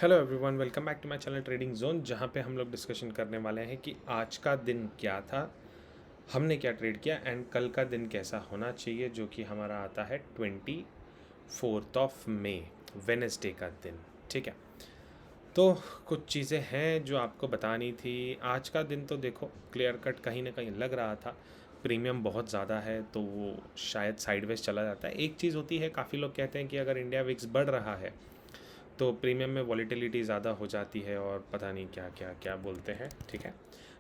Hello everyone, welcome back to my channel trading zone, जहाँ पे हम लोग डिस्कशन करने वाले हैं कि आज का दिन क्या था, हमने क्या ट्रेड किया एंड कल का दिन कैसा होना चाहिए, जो कि हमारा आता है 24 वेनेसडे का दिन। ठीक है, तो कुछ चीज़ें हैं जो आपको बतानी थी। आज का दिन तो देखो क्लियर कट कहीं ना कहीं लग रहा था, प्रीमियम बहुत ज़्यादा है तो वो शायद साइडवेज चला जाता है। एक चीज़ होती है, काफ़ी लोग कहते हैं कि अगर इंडिया विक्स बढ़ रहा है तो प्रीमियम में वॉलीटिलिटी ज़्यादा हो जाती है और पता नहीं क्या क्या क्या बोलते हैं। ठीक है,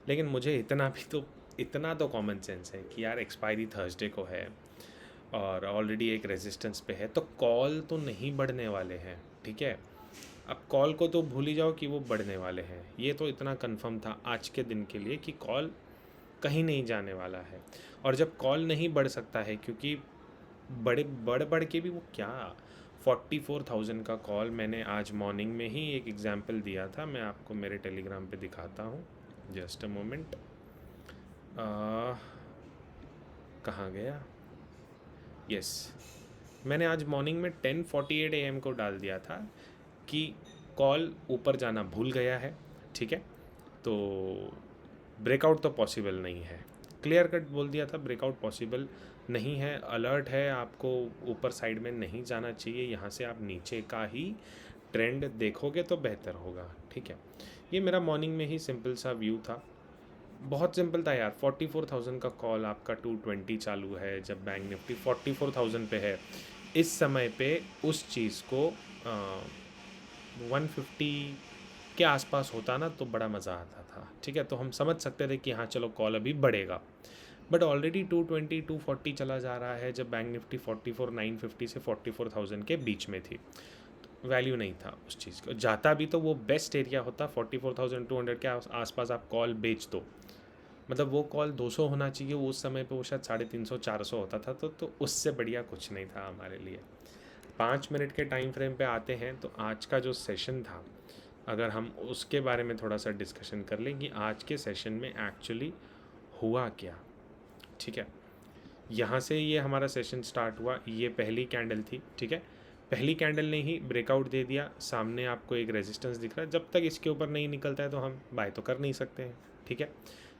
लेकिन मुझे इतना तो कॉमन सेंस है कि यार एक्सपायरी थर्सडे को है और ऑलरेडी एक रेजिस्टेंस पे है, तो कॉल तो नहीं बढ़ने वाले हैं। ठीक है, अब कॉल को तो भूल ही जाओ कि वो बढ़ने वाले हैं, ये तो इतना कंफर्म था आज के दिन के लिए कि कॉल कहीं नहीं जाने वाला है। और जब कॉल नहीं बढ़ सकता है, क्योंकि बढ़ के भी वो क्या 44,000 का कॉल मैंने आज मॉर्निंग में ही एक एग्जांपल दिया था, मैं आपको मेरे टेलीग्राम पे दिखाता हूँ। जस्ट अ मोमेंट, कहाँ गया? यस, मैंने आज मॉर्निंग में 10:48 AM को डाल दिया था कि कॉल ऊपर जाना भूल गया है। ठीक है, तो ब्रेकआउट तो पॉसिबल नहीं है, क्लियर कट बोल दिया था, ब्रेकआउट पॉसिबल नहीं है। अलर्ट है, आपको ऊपर साइड में नहीं जाना चाहिए, यहाँ से आप नीचे का ही ट्रेंड देखोगे तो बेहतर होगा। ठीक है, ये मेरा मॉर्निंग में ही सिंपल सा व्यू था, बहुत सिंपल था यार। 44,000 का कॉल आपका 220 चालू है, जब बैंक निफ्टी 44,000 पे है इस समय पे, उस चीज़ को 150 के आसपास होता ना तो बड़ा मज़ा आता था। ठीक है, तो हम समझ सकते थे कि हाँ चलो कॉल अभी बढ़ेगा, बट ऑलरेडी 220 240 चला जा रहा है, जब बैंक निफ्टी 44,950 से 44,000 के बीच में थी। वैल्यू नहीं था उस चीज़ को, जाता भी तो वो बेस्ट एरिया होता 44,200 के आसपास आप कॉल बेच दो, मतलब वो कॉल 200 होना चाहिए, वो उस समय पे वो शायद 350 400 होता था, तो उससे बढ़िया कुछ नहीं था हमारे लिए। 5 मिनट के टाइम फ्रेम पे आते हैं, तो आज का जो सेशन था, अगर हम उसके बारे में थोड़ा सा डिस्कशन कर लें कि आज के सेशन में एक्चुअली हुआ क्या। ठीक है, यहाँ से ये हमारा सेशन स्टार्ट हुआ, ये पहली कैंडल थी। ठीक है, पहली कैंडल ने ही ब्रेकआउट दे दिया, सामने आपको एक रेजिस्टेंस दिख रहा है, जब तक इसके ऊपर नहीं निकलता है तो हम बाय तो कर नहीं सकते हैं। ठीक है,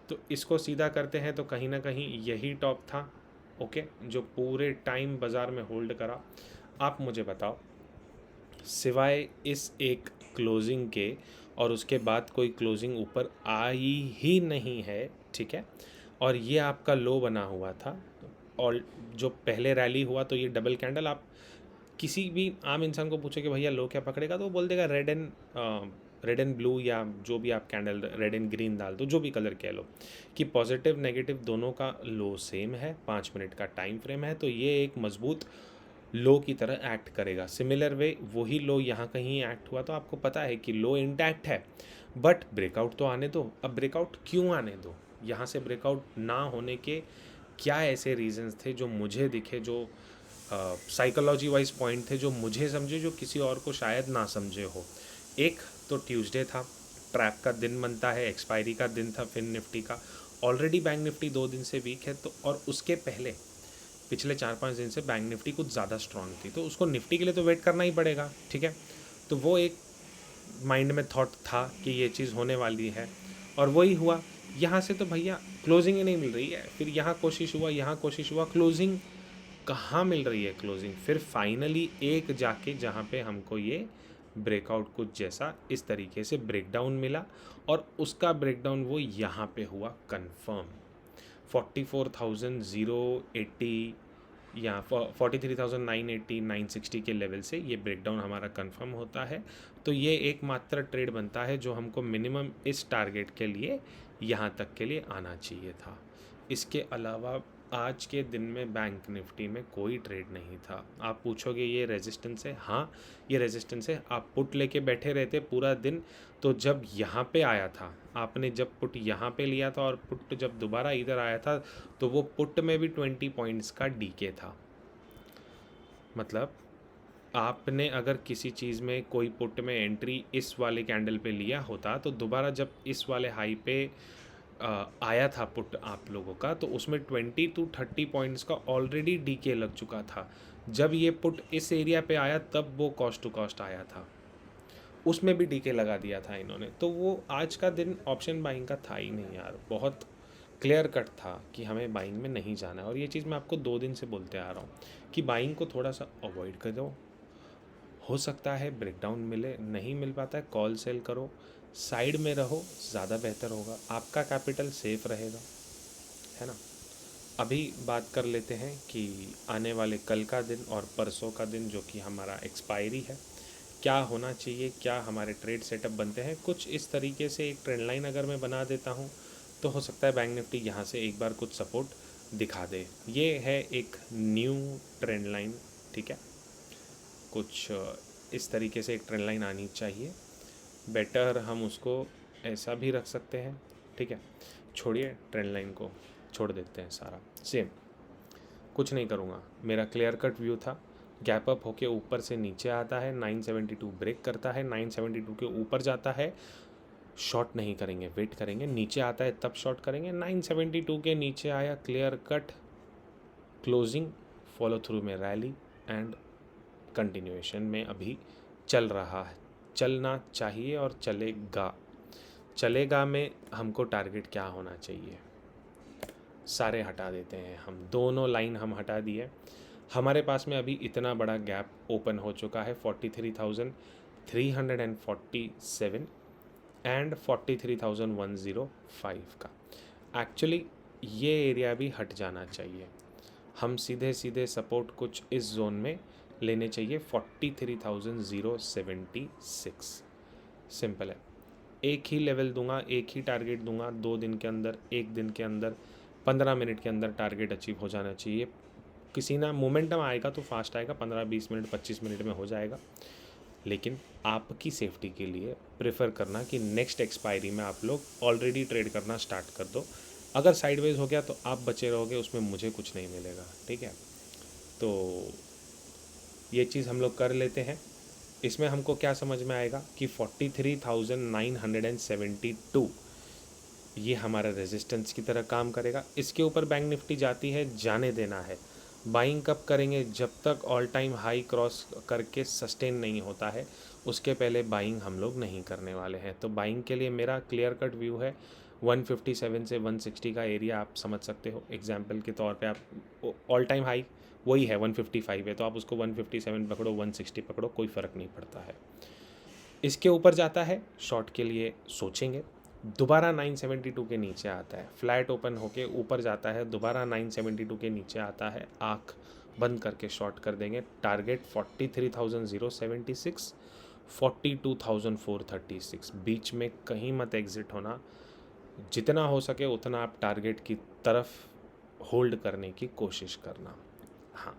तो इसको सीधा करते हैं तो कहीं ना कहीं यही टॉप था। ओके, जो पूरे टाइम बाज़ार में होल्ड करा। आप मुझे बताओ, सिवाय इस एक क्लोजिंग के और उसके बाद कोई क्लोजिंग ऊपर आई ही नहीं है। ठीक है, और ये आपका लो बना हुआ था, और जो पहले रैली हुआ तो ये डबल कैंडल, आप किसी भी आम इंसान को पूछे कि भैया लो क्या पकड़ेगा, तो वो बोल देगा रेड एंड ब्लू, या जो भी आप कैंडल रेड एंड ग्रीन डाल दो, जो भी कलर कह लो, कि पॉजिटिव नेगेटिव दोनों का लो सेम है, 5 मिनट का टाइम फ्रेम है, तो ये एक मजबूत लो की तरह एक्ट करेगा। सिमिलर वे वही लो यहाँ कहीं एक्ट हुआ, तो आपको पता है कि लो इंटैक्ट है, बट ब्रेकआउट तो आने दो। अब ब्रेकआउट क्यों आने दो, यहाँ से ब्रेकआउट ना होने के क्या ऐसे रीजंस थे जो मुझे दिखे, जो साइकोलॉजी वाइज पॉइंट थे जो मुझे समझे, जो किसी और को शायद ना समझे हो। एक तो ट्यूसडे था, ट्रैप का दिन बनता है, एक्सपायरी का दिन था फिन निफ्टी का। ऑलरेडी बैंक निफ्टी 2 दिन से वीक है, तो और उसके पहले पिछले 4-5 दिन से बैंक निफ्टी कुछ ज़्यादा स्ट्रांग थी, तो उसको निफ्टी के लिए तो वेट करना ही पड़ेगा। ठीक है, तो वो एक माइंड में थॉट था कि ये चीज़ होने वाली है, और वही हुआ। यहाँ से तो भैया क्लोजिंग ही नहीं मिल रही है, फिर यहाँ कोशिश हुआ, यहाँ कोशिश हुआ, क्लोजिंग कहाँ मिल रही है क्लोजिंग। फिर फाइनली एक जाके जहाँ पे हमको ये ब्रेकआउट कुछ जैसा इस तरीके से ब्रेकडाउन मिला, और उसका ब्रेकडाउन वो यहाँ पे हुआ कंफर्म 44,080 या 43,980 960 के लेवल से ये ब्रेकडाउन हमारा कंफर्म होता है। तो ये एकमात्र ट्रेड बनता है जो हमको मिनिमम इस टारगेट के लिए यहाँ तक के लिए आना चाहिए था। इसके अलावा आज के दिन में बैंक निफ्टी में कोई ट्रेड नहीं था। आप पूछोगे ये रेजिस्टेंस है, हाँ ये रेजिस्टेंस है। आप पुट लेके बैठे रहते पूरा दिन, तो जब यहाँ पे आया था, आपने जब पुट यहाँ पे लिया था और पुट जब दोबारा इधर आया था, तो वो पुट में भी 20 पॉइंट्स का डीके था। मतलब आपने अगर किसी चीज़ में कोई पुट में एंट्री इस वाले कैंडल पे लिया होता, तो दोबारा जब इस वाले हाई पे आया था पुट आप लोगों का, तो उसमें 20 to 30 पॉइंट्स का ऑलरेडी डीके लग चुका था। जब ये पुट इस एरिया पे आया तब वो कॉस्ट टू कॉस्ट आया था, उसमें भी डीके लगा दिया था इन्होंने। तो वो आज का दिन ऑप्शन बाइंग का था ही नहीं यार, बहुत क्लियर कट था कि हमें बाइंग में नहीं जाना है। और ये चीज़ मैं आपको 2 दिन से बोलते आ रहा हूँ कि बाइंग को थोड़ा सा अवॉइड कर दो। हो सकता है ब्रेकडाउन मिले, नहीं मिल पाता है कॉल सेल करो, साइड में रहो, ज़्यादा बेहतर होगा, आपका कैपिटल सेफ रहेगा, है ना। अभी बात कर लेते हैं कि आने वाले कल का दिन और परसों का दिन जो कि हमारा एक्सपायरी है, क्या होना चाहिए, क्या हमारे ट्रेड सेटअप बनते हैं। कुछ इस तरीके से एक ट्रेंड लाइन अगर मैं बना देता हूँ तो हो सकता है बैंक निफ्टी यहाँ से एक बार कुछ सपोर्ट दिखा दे। ये है एक न्यू ट्रेंड लाइन, ठीक है। कुछ इस तरीके से एक ट्रेंड लाइन आनी चाहिए। बेटर हम उसको ऐसा भी रख सकते हैं, ठीक है। छोड़िए ट्रेंड लाइन को, छोड़ देते हैं सारा सेम, कुछ नहीं करूँगा। मेरा क्लियर कट व्यू था, गैप अप होके ऊपर से नीचे आता है, 972 ब्रेक करता है, 972 के ऊपर जाता है, शॉर्ट नहीं करेंगे, वेट करेंगे, नीचे आता है तब शॉर्ट करेंगे। 972 के नीचे आया, clear cut closing, follow through में रैली एंड कंटिन्यूएशन में अभी चल रहा है। चलना चाहिए और चलेगा। चलेगा में हमको टारगेट क्या होना चाहिए, सारे हटा देते हैं हम, दोनों लाइन हम हटा दिए। हमारे पास में अभी इतना बड़ा गैप ओपन हो चुका है 43,347 एंड 43,105 का। एक्चुअली ये एरिया भी हट जाना चाहिए, हम सीधे सीधे सपोर्ट कुछ इस जोन में लेने चाहिए, 43,076। सिंपल है, एक ही लेवल दूंगा, एक ही टारगेट दूंगा 2 दिन के अंदर, 1 दिन के अंदर, 15 मिनट के अंदर टारगेट अचीव हो जाना चाहिए। किसी ना मोमेंटम आएगा तो फास्ट आएगा, 15-20 मिनट 25 मिनट में हो जाएगा। लेकिन आपकी सेफ्टी के लिए प्रेफर करना कि नेक्स्ट एक्सपायरी में आप लोग ऑलरेडी ट्रेड करना स्टार्ट कर दो। अगर साइडवेज हो गया तो आप बचे रहोगे, उसमें मुझे कुछ नहीं मिलेगा, ठीक है। तो ये चीज़ हम लोग कर लेते हैं। इसमें हमको क्या समझ में आएगा कि 43,972 ये हमारा रेजिस्टेंस की तरह काम करेगा। इसके ऊपर बैंक निफ्टी जाती है, जाने देना है। बाइंग कब करेंगे, जब तक ऑल टाइम हाई क्रॉस करके सस्टेन नहीं होता है, उसके पहले बाइंग हम लोग नहीं करने वाले हैं। तो बाइंग के लिए मेरा क्लियर कट व्यू है 157 से 160 का एरिया, आप समझ सकते हो। एग्जाम्पल के तौर पे आप ऑल टाइम हाई वही है 155 है, तो आप उसको 157 पकड़ो, 160 पकड़ो, कोई फ़र्क नहीं पड़ता है। इसके ऊपर जाता है, शॉर्ट के लिए सोचेंगे। दोबारा 972 के नीचे आता है, फ्लैट ओपन होके ऊपर जाता है, दोबारा 972 के नीचे आता है, आँख बंद करके शॉर्ट कर देंगे। टारगेट 43,076, 42,436, बीच में कहीं मत एग्ज़िट होना। जितना हो सके उतना आप टारगेट की तरफ होल्ड करने की कोशिश करना। हाँ,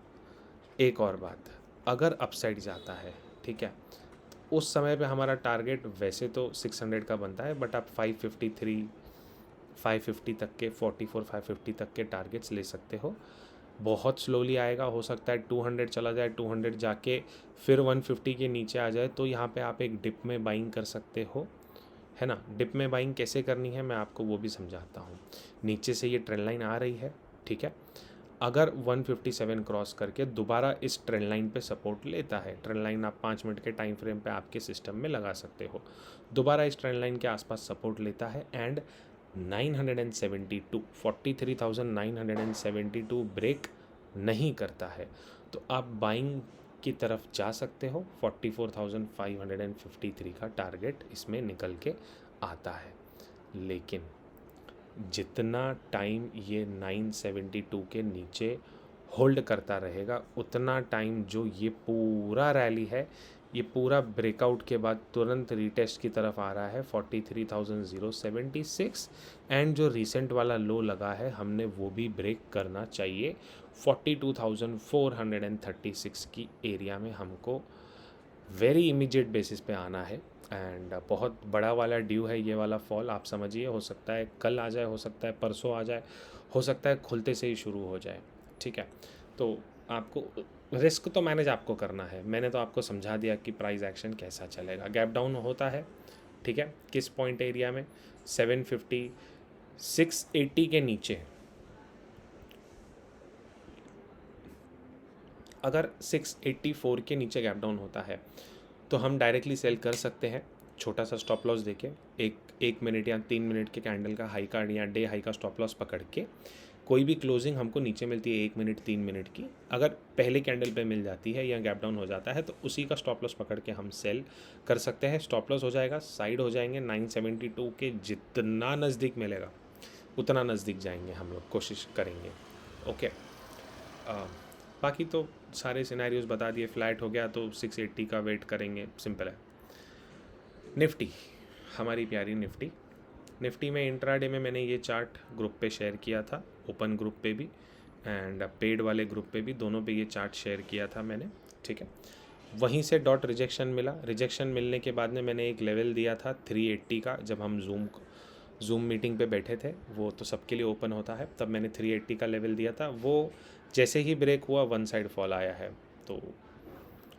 एक और बात, अगर अपसाइड जाता है, ठीक है, उस समय पे हमारा टारगेट वैसे तो 600 का बनता है, बट आप 553 550 तक के, 44 550 तक के टारगेट्स ले सकते हो। बहुत स्लोली आएगा, हो सकता है 200 चला जाए, 200 जाके फिर 150 के नीचे आ जाए, तो यहाँ पे आप एक डिप में बाइंग कर सकते हो, है ना। डिप में बाइंग कैसे करनी है मैं आपको वो भी समझाता हूँ। नीचे से ये ट्रेंड लाइन आ रही है, ठीक है, अगर 157 क्रॉस करके दोबारा इस ट्रेंड लाइन पे सपोर्ट लेता है, ट्रेंड लाइन आप 5 मिनट के टाइम फ्रेम पे आपके सिस्टम में लगा सकते हो, दोबारा इस ट्रेंड लाइन के आसपास सपोर्ट लेता है एंड 972 43,972 ब्रेक नहीं करता है, तो आप बाइंग की तरफ जा सकते हो। 44,553 का टारगेट इसमें निकल के आता है। लेकिन जितना टाइम ये 972 के नीचे होल्ड करता रहेगा, उतना टाइम जो ये पूरा रैली है, ये पूरा ब्रेकआउट के बाद तुरंत रीटेस्ट की तरफ आ रहा है 43,076, एंड जो रिसेंट वाला लो लगा है हमने वो भी ब्रेक करना चाहिए। 42,436 की एरिया में हमको वेरी इमीडिएट बेसिस पे आना है। एंड बहुत बड़ा वाला ड्यू है ये वाला फॉल, आप समझिए, हो सकता है कल आ जाए, हो सकता है परसों आ जाए, हो सकता है खुलते से ही शुरू हो जाए, ठीक है। तो आपको रिस्क तो मैनेज आपको करना है। मैंने तो आपको समझा दिया कि प्राइस एक्शन कैसा चलेगा। गैप डाउन होता है, ठीक है, किस पॉइंट एरिया में, 750 680 के नीचे। अगर 684 के नीचे गैप डाउन होता है तो हम डायरेक्टली सेल कर सकते हैं छोटा सा स्टॉप लॉस देके, एक मिनट या 3 मिनट के कैंडल का हाई का या डे हाई का स्टॉप लॉस पकड़ के। कोई भी क्लोजिंग हमको नीचे मिलती है 1 मिनट 3 मिनट की, अगर पहले कैंडल पे मिल जाती है या गैप डाउन हो जाता है तो उसी का स्टॉप लॉस पकड़ के हम सेल कर सकते हैं। स्टॉप लॉस हो जाएगा, साइड हो जाएंगे 972 के, जितना नज़दीक मिलेगा उतना नज़दीक जाएंगे हम लोग, कोशिश करेंगे। ओके, बाकी तो सारे सिनेरियोज बता दिए। फ्लैट हो गया तो 680 का वेट करेंगे, सिंपल है। निफ्टी, हमारी प्यारी निफ्टी में इंट्राडे में मैंने ये चार्ट ग्रुप पे शेयर किया था, ओपन ग्रुप पे भी एंड पेड वाले ग्रुप पे भी, दोनों पे ये चार्ट शेयर किया था मैंने, ठीक है। वहीं से डॉट रिजेक्शन मिला। रिजेक्शन मिलने के बाद में मैंने एक लेवल दिया था 380 का, जब हम जूम मीटिंग पे बैठे थे, वो तो सबके लिए ओपन होता है, तब मैंने 380 का लेवल दिया था। वो जैसे ही ब्रेक हुआ वन साइड फॉल आया है। तो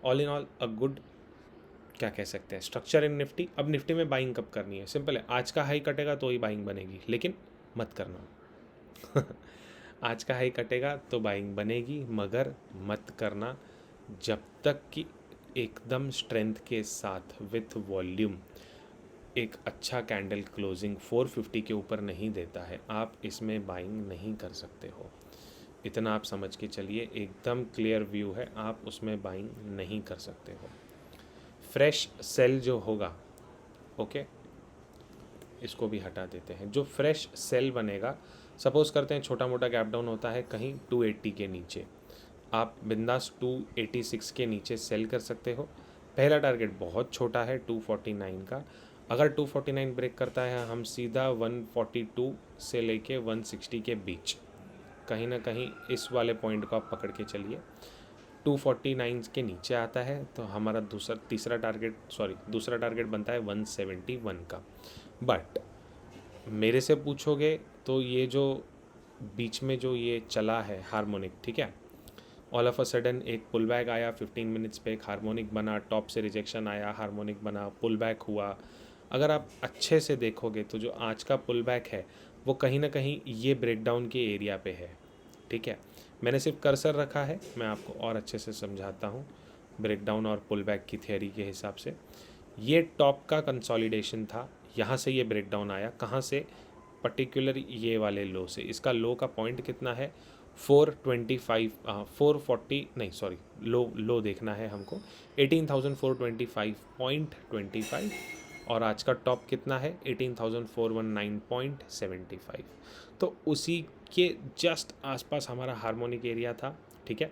all in all a good, क्या कह सकते हैं, स्ट्रक्चर इन निफ्टी। अब निफ्टी में बाइंग कब करनी है, सिंपल है, आज का हाई कटेगा तो ही बाइंग बनेगी, लेकिन मत करना आज का हाई कटेगा तो बाइंग बनेगी, मगर मत करना जब तक कि एकदम स्ट्रेंथ के साथ विथ वॉल्यूम एक अच्छा कैंडल क्लोजिंग 450 के ऊपर नहीं देता है, आप इसमें बाइंग नहीं कर सकते हो। इतना आप समझ के चलिए, एकदम क्लियर व्यू है, आप उसमें बाइंग नहीं कर सकते हो। फ्रेश सेल जो होगा, ओके, इसको भी हटा देते हैं। जो फ्रेश सेल बनेगा, सपोज करते हैं छोटा मोटा गैप डाउन होता है कहीं 280 के नीचे, आप बिंदास 286 के नीचे सेल कर सकते हो। पहला टारगेट बहुत छोटा है 249 का, अगर 249 ब्रेक करता है हम सीधा 142 से लेके 160 के बीच कहीं ना कहीं इस वाले पॉइंट को आप पकड़ के चलिए। 249 के नीचे आता है तो हमारा दूसरा टारगेट बनता है 171 का। बट मेरे से पूछोगे तो ये जो बीच में जो ये चला है हार्मोनिक, ठीक है, ऑल ऑफ अ सडन एक पुल बैक आया 15 मिनट्स पे, एक हार्मोनिक बना, टॉप से रिजेक्शन आया, हार्मोनिक बना, पुल बैक हुआ। अगर आप अच्छे से देखोगे तो जो आज का पुल बैक है वो कहीं ना कहीं ये ब्रेकडाउन के एरिया पे है, ठीक है। मैंने सिर्फ कर्सर रखा है, मैं आपको और अच्छे से समझाता हूँ ब्रेकडाउन और पुल बैक की थियरी के हिसाब से। ये टॉप का कंसोलिडेशन था, यहाँ से ये ब्रेकडाउन आया, कहाँ से, पर्टिकुलर ये वाले लो से। इसका लो का पॉइंट कितना है, 425 440 नहीं सॉरी, लो देखना है हमको 18,425.25, और आज का टॉप कितना है 18,419.75। तो उसी के जस्ट आसपास हमारा हार्मोनिक एरिया था, ठीक है।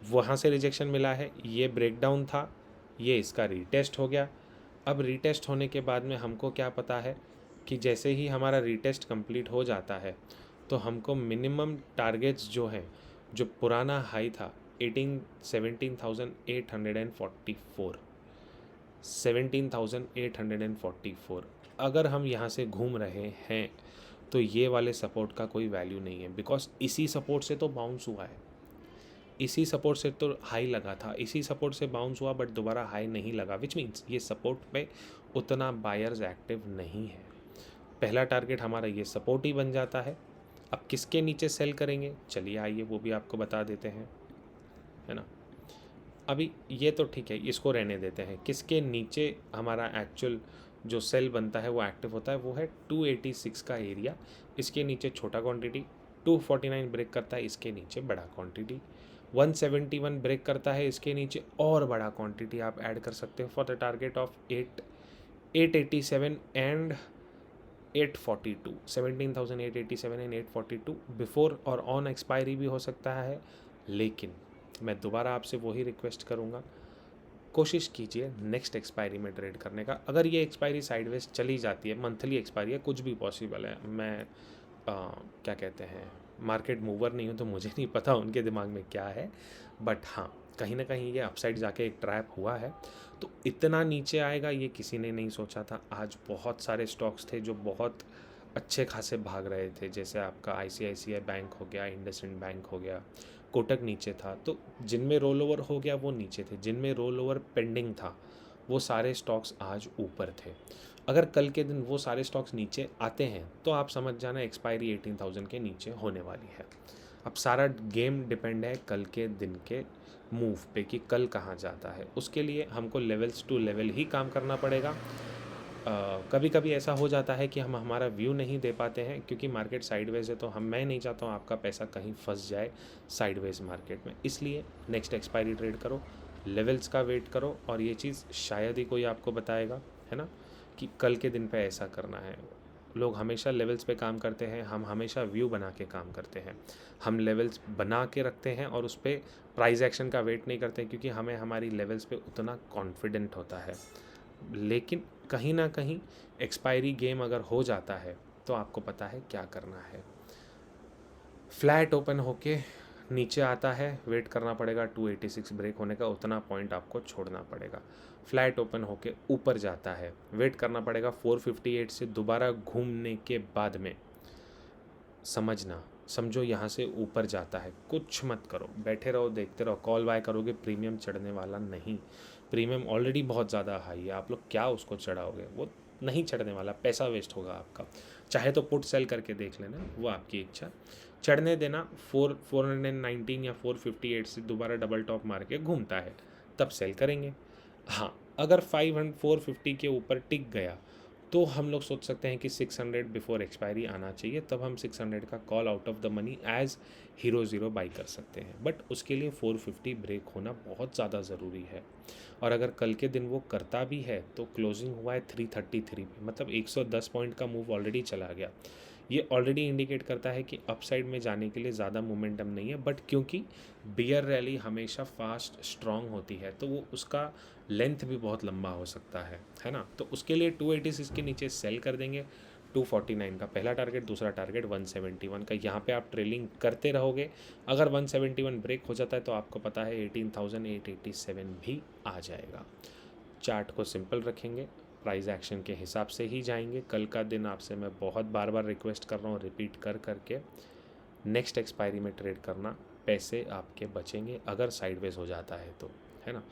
वहाँ से रिजेक्शन मिला है, ये ब्रेकडाउन था, ये इसका रीटेस्ट हो गया। अब रीटेस्ट होने के बाद में हमको क्या पता है कि जैसे ही हमारा रीटेस्ट कंप्लीट हो जाता है तो हमको मिनिमम टारगेट्स जो हैं, जो पुराना हाई था 17,844, अगर हम यहाँ से घूम रहे हैं तो ये वाले सपोर्ट का कोई वैल्यू नहीं है, बिकॉज इसी सपोर्ट से तो बाउंस हुआ है, इसी सपोर्ट से तो हाई लगा था, इसी सपोर्ट से बाउंस हुआ, बट दोबारा हाई नहीं लगा, विच मीन्स ये सपोर्ट पे उतना बायर्स एक्टिव नहीं है। पहला टारगेट हमारा ये सपोर्ट ही बन जाता है। अब किसके नीचे सेल करेंगे, चलिए आइए वो भी आपको बता देते हैं, है ना। अभी ये तो ठीक है, इसको रहने देते हैं। किसके नीचे हमारा एक्चुअल जो सेल बनता है वो एक्टिव होता है, वो है 286 का एरिया। इसके नीचे छोटा क्वांटिटी, 249 ब्रेक करता है, इसके नीचे बड़ा क्वांटिटी, 171 ब्रेक करता है, इसके नीचे और बड़ा क्वांटिटी आप ऐड कर सकते हो for the target of 887 and 842, 17,887 and 842 before और ऑन एक्सपायरी भी हो सकता है। लेकिन मैं दोबारा आपसे वही रिक्वेस्ट करूँगा, कोशिश कीजिए नेक्स्ट एक्सपायरी में ट्रेड करने का। अगर ये एक्सपायरी साइडवेज चली जाती है, मंथली एक्सपायरी है, कुछ भी पॉसिबल है, मैं क्या कहते हैं, मार्केट मूवर नहीं हूँ तो मुझे नहीं पता उनके दिमाग में क्या है, बट हाँ कहीं ना कहीं ये अपसाइड जाके एक ट्रैप हुआ है। तो इतना नीचे आएगा ये किसी ने नहीं सोचा था। आज बहुत सारे स्टॉक्स थे जो बहुत अच्छे खासे भाग रहे थे, जैसे आपका ICICI बैंक हो गया, इंडसइंड बैंक हो गया, कोटक नीचे था, तो जिनमें रोल ओवर हो गया वो नीचे थे, जिनमें रोल ओवर पेंडिंग था वो सारे स्टॉक्स आज ऊपर थे। अगर कल के दिन वो सारे स्टॉक्स नीचे आते हैं तो आप समझ जाना एक्सपायरी 18,000 के नीचे होने वाली है। अब सारा गेम डिपेंड है कल के दिन के मूव पे कि कल कहाँ जाता है। उसके लिए हमको लेवल्स टू लेवल ही काम करना पड़ेगा। कभी कभी ऐसा हो जाता है कि हम हमारा व्यू नहीं दे पाते हैं क्योंकि मार्केट साइडवेज है, तो मैं नहीं चाहता हूँ आपका पैसा कहीं फंस जाए साइडवेज मार्केट में। इसलिए नेक्स्ट एक्सपायरी ट्रेड करो, लेवल्स का वेट करो, और ये चीज़ शायद ही कोई आपको बताएगा, है ना, कि कल के दिन पे ऐसा करना है। लोग हमेशा लेवल्स पे काम करते हैं, हम हमेशा व्यू बना के काम करते हैं। हम लेवल्स बना के रखते हैं और उस पर प्राइस एक्शन का वेट नहीं करते क्योंकि हमें हमारी लेवल्स पे उतना कॉन्फिडेंट होता है। लेकिन कहीं ना कहीं एक्सपायरी गेम अगर हो जाता है तो आपको पता है क्या करना है। फ्लैट ओपन होके नीचे आता है, वेट करना पड़ेगा 286 ब्रेक होने का, उतना पॉइंट आपको छोड़ना पड़ेगा। फ्लैट ओपन होके ऊपर जाता है, वेट करना पड़ेगा 458 से दोबारा घूमने के बाद में। समझो यहाँ से ऊपर जाता है, कुछ मत करो, बैठे रहो, देखते रहो। कॉल बाय करोगे, प्रीमियम चढ़ने वाला नहीं। प्रीमियम ऑलरेडी बहुत ज़्यादा हाई है, आप लोग क्या उसको चढ़ाओगे, वो नहीं चढ़ने वाला, पैसा वेस्ट होगा आपका। चाहे तो पुट सेल करके देख लेना, वो आपकी इच्छा। चढ़ने देना, 419 या 458 से दोबारा डबल टॉप मार के घूमता है, तब सेल करेंगे। हाँ, अगर 450 के ऊपर टिक गया तो हम लोग सोच सकते हैं कि 600 बिफोर एक्सपायरी आना चाहिए, तब हम 600 का call out of the money as hero zero buy कर सकते हैं। बट उसके लिए 450 ब्रेक होना बहुत ज़्यादा ज़रूरी है। और अगर कल के दिन वो करता भी है तो क्लोजिंग हुआ है 333 पे, मतलब 110 पॉइंट का मूव ऑलरेडी चला गया। ये ऑलरेडी इंडिकेट करता है कि अपसाइड में जाने के लिए ज़्यादा मोमेंटम नहीं है। बट क्योंकि बियर रैली हमेशा फास्ट स्ट्रॉन्ग होती है तो वो उसका लेंथ भी बहुत लंबा हो सकता है ना। तो उसके लिए 286 के नीचे सेल कर देंगे। 249 का पहला टारगेट, दूसरा टारगेट 171 का, यहाँ पे आप ट्रेलिंग करते रहोगे। अगर 171 ब्रेक हो जाता है तो आपको पता है 18,887 भी आ जाएगा। चार्ट को सिंपल रखेंगे, प्राइस एक्शन के हिसाब से ही जाएंगे। कल का दिन आपसे मैं बहुत बार बार रिक्वेस्ट कर रहा हूँ, रिपीट कर करके, नेक्स्ट एक्सपायरी में ट्रेड करना, पैसे आपके बचेंगे अगर साइडवेज हो जाता है तो, है ना।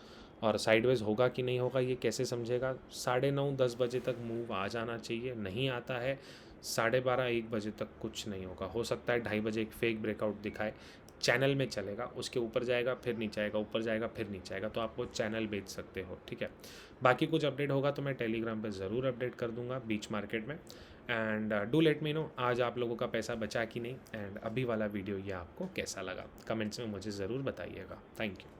और साइडवेज होगा कि नहीं होगा ये कैसे समझेगा, 9:30-10 बजे तक मूव आ जाना चाहिए। नहीं आता है 12:30-1 बजे तक कुछ नहीं होगा। हो सकता है 2:30 बजे एक फेक ब्रेकआउट दिखाए, चैनल में चलेगा, उसके ऊपर जाएगा फिर नीचे आएगा, ऊपर जाएगा फिर नीचे आएगा, तो आप वो चैनल बेच सकते हो, ठीक है। बाकी कुछ अपडेट होगा तो मैं टेलीग्राम पे ज़रूर अपडेट कर दूंगा बीच मार्केट में। And do let me know आज आप लोगों का पैसा बचा कि नहीं, एंड अभी वाला वीडियो ये आपको कैसा लगा, कमेंट्स में मुझे ज़रूर बताइएगा। Thank you.